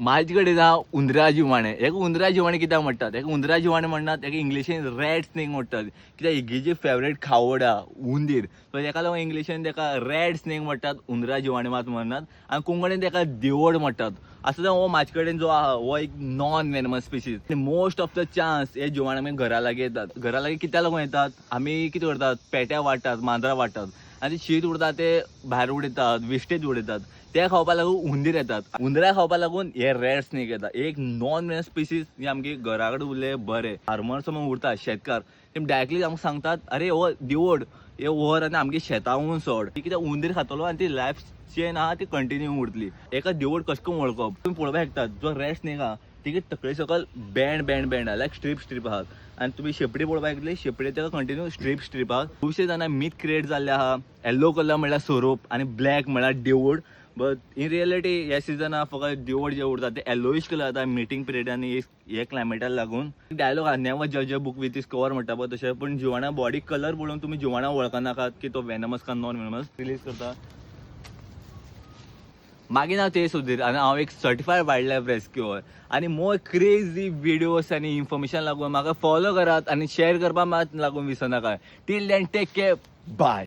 माझे कडेन ना उंदरा जिवाणें. एक उंदरा जिवाणें कित्याक म्हणटात, एक उंदरा जिवाणें म्हणटात, एक इंग्लिशीन रेड स्नेक म्हणटात. कित्याक हेजी फेवरेट खावड उंदीर, सो तेका लागून इंग्लिशीन तेका रेड स्नेक म्हणटात, उंदरा जिवाणें मात म्हणनात. आनी कोंकणीन तेका देवड म्हणटात. आतां हो म्हाजे कडेन जो आहा हो एक non venomous species. Most of the chance हे जिवाणे आमी घरा लागीं येतात. घरा लागीं कित्याक लागून येतात, आमी कितें करतात, पेट्या वाडटात, मांजरां वाडटात आनी शीत उरता ते भायर उडयतात, वेस्टेज उडयतात. ते खावपा लागून हुंदीर येतात. हुंदरां खावपा लागून हे रेड स्नेक येता. एक नॉन वेनमस स्पिशीज ही आमगे घरा कडेन उरले बरे. फार्मर समज उरता शेतकार, तेम डायरेक्टली आमकां सांगतात, अरे हो देवड हे व्हर आनी आमगे शेतां वचून सोड. कित्याक हुंदीर खातलो आनी ती लायफ चेन आहा ती कंटिन्यू उरतली. एका देवड कशें करून वळखप, तुमी पळोवपाक शकतात जो रेड स्नेक आहा तिगे तकले सकयल बँड आहा, लायक स्ट्रीप आहात. आनी तुमी शेपडी पळोवपाक येतली, शेपडी तेका कंटिन्यू स्ट्रीप आहात. खुबशे जाणां मीथ क्रिएट जाल्ले आहा. येलो कलर म्हणल्यार सोरोप आनी ब्लॅक म्हणल्यार देवड. बट इन रियलिटी ह्या सिजनाक फकत देवड जे उरता ते येलोइश कलर जाता मिटींग पिरियडांनी हे क्लायमेटाक लागून. डायलॉग आहा, नेवर जज a book with is cover म्हणटा पळय तशें. पण जिवाणा बॉडी कलर पळोवन तुमी जिवाणा वळखनाकात की तो वेनमस का नॉन वेनमस. रिलीज करता मागीर हांव ते सुधीर आनी हांव एक सर्टिफायड वायल्ड लायफ रेस्क्यूअर. आनी मोर क्रेझी व्हिडिओज आनी इन्फॉर्मेशन लागून म्हाका फॉलो करात आनी शेअर करपाक मात लागून विसरनाका. Till then take care, bye.